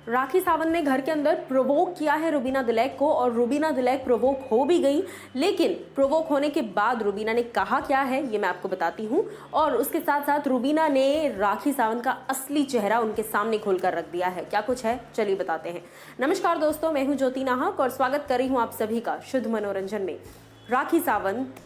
राखी सावंत ने घर के अंदर प्रोवोक किया है रुबीना दिलैक को और रुबीना दिलैक प्रोवोक हो भी गई, लेकिन प्रोवोक होने के बाद रुबीना ने कहा क्या है ये मैं आपको बताती हूँ। और उसके साथ साथ रुबीना ने राखी सावंत का असली चेहरा उनके सामने खोलकर रख दिया है। क्या कुछ है चलिए बताते हैं। नमस्कार दोस्तों, मैं हूँ ज्योति नाहक और स्वागत कर रही हूँ आप सभी का शुद्ध मनोरंजन में। राखी सावंत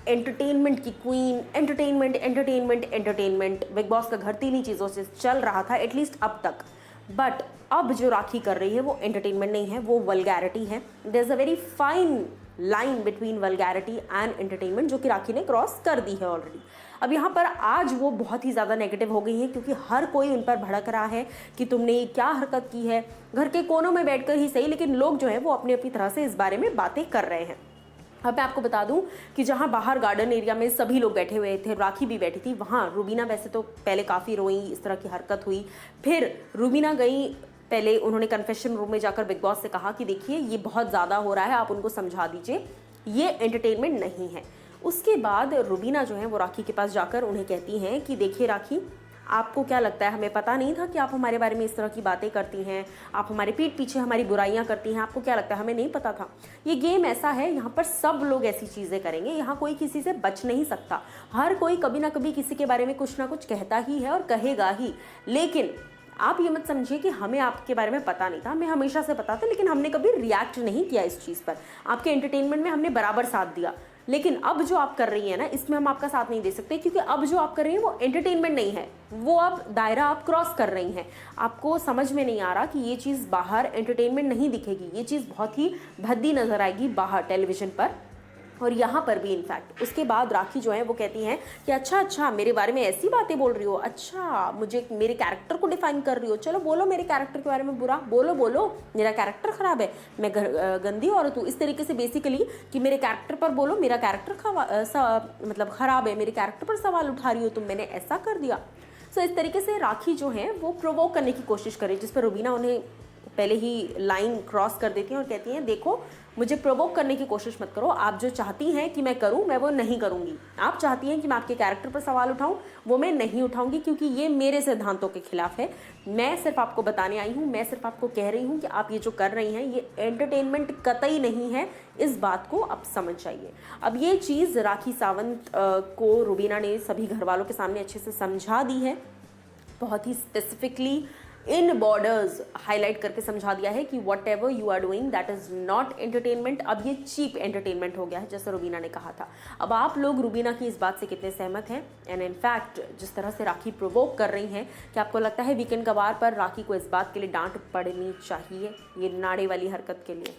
एंटरटेनमेंट की क्वीन, एंटरटेनमेंट बिग बॉस का घर 3 ही चीज़ों से चल रहा था एटलीस्ट अब तक। बट अब जो राखी कर रही है वो एंटरटेनमेंट नहीं है, वो वल्गैरिटी है। There is a very fine line between vulgarity and entertainment जो कि राखी ने क्रॉस कर दी है ऑलरेडी। अब यहाँ पर आज वो बहुत ही ज़्यादा नेगेटिव हो गई है क्योंकि हर कोई उन पर भड़क रहा है कि तुमने क्या हरकत की है। घर के कोनों में बैठकर ही सही, लेकिन लोग जो है वो अपनी अपनी तरह से इस बारे में बातें कर रहे हैं। अब मैं आपको बता दूं कि जहां बाहर गार्डन एरिया में सभी लोग बैठे हुए थे, राखी भी बैठी थी, वहां रुबीना वैसे तो पहले काफ़ी रोई, इस तरह की हरकत हुई। फिर रुबीना गई, पहले उन्होंने कन्फेशन रूम में जाकर बिग बॉस से कहा कि देखिए ये बहुत ज़्यादा हो रहा है, आप उनको समझा दीजिए, ये एंटरटेनमेंट नहीं है। उसके बाद रुबीना जो है वो राखी के पास जाकर उन्हें कहती हैं कि देखिए राखी, आपको क्या लगता है, हमें पता नहीं था कि आप हमारे बारे में इस तरह की बातें करती हैं, आप हमारे पीठ पीछे हमारी बुराइयां करती हैं, आपको क्या लगता है, हमें नहीं पता था। ये गेम ऐसा है, यहाँ पर सब लोग ऐसी चीज़ें करेंगे, यहाँ कोई किसी से बच नहीं सकता। हर कोई कभी ना कभी किसी के बारे में कुछ ना कुछ कहता ही है और कहेगा ही। लेकिन आप ये मत समझिए कि हमें आपके बारे में पता नहीं था, हमें हमेशा से पता था, लेकिन हमने कभी रिएक्ट नहीं किया इस चीज़ पर। आपके एंटरटेनमेंट में हमने बराबर साथ दिया, लेकिन अब जो आप कर रही हैं ना, इसमें हम आपका साथ नहीं दे सकते क्योंकि अब जो आप कर रही हैं वो एंटरटेनमेंट नहीं है, वो आप दायरा आप क्रॉस कर रही हैं। आपको समझ में नहीं आ रहा कि ये चीज़ बाहर एंटरटेनमेंट नहीं दिखेगी, ये चीज़ बहुत ही भद्दी नजर आएगी बाहर टेलीविजन पर और यहाँ पर भी इनफैक्ट। उसके बाद राखी जो है वो कहती हैं कि अच्छा मेरे बारे में ऐसी बातें बोल रही हो, अच्छा मुझे मेरे कैरेक्टर को डिफाइन कर रही हो, चलो बोलो मेरे कैरेक्टर के बारे में बुरा, बोलो मेरा कैरेक्टर ख़राब है, मैं गंदी औरत हूँ, इस तरीके से बेसिकली कि मेरे कैरेक्टर पर बोलो, मेरा कैरेक्टर मतलब ख़राब है, मेरे कैरेक्टर पर सवाल उठा रही हो तुम, मैंने ऐसा कर दिया। सो इस तरीके से राखी जो है वो प्रोवोक करने की कोशिश करी, जिस पर रुबीना उन्हें पहले ही लाइन क्रॉस कर देती हैं और कहती हैं देखो मुझे प्रोवोक करने की कोशिश मत करो, आप जो चाहती हैं कि मैं करूं मैं वो नहीं करूंगी। आप चाहती हैं कि मैं आपके कैरेक्टर पर सवाल उठाऊं, वो मैं नहीं उठाऊंगी क्योंकि ये मेरे सिद्धांतों के खिलाफ है। मैं सिर्फ आपको बताने आई हूं, मैं सिर्फ आपको कह रही हूं कि आप ये जो कर रही हैं ये एंटरटेनमेंट कतई नहीं है, इस बात को आप समझ जाइए। अब ये चीज़ राखी सावंत को रुबीना ने सभी घर वालों के सामने अच्छे से समझा दी है, बहुत ही स्पेसिफिकली इन बॉर्डर्स हाईलाइट करके समझा दिया है कि whatever you are doing that is not entertainment. अब ये चीप एंटरटेनमेंट हो गया है, जैसे रुबीना ने कहा था। अब आप लोग रुबीना की इस बात से कितने सहमत हैं? एंड इनफैक्ट जिस तरह से राखी प्रोवोक कर रही हैं, कि आपको लगता है वीकेंड कबार पर राखी को इस बात के लिए डांट पड़नी चाहिए, ये नाड़े वाली हरकत के लिए?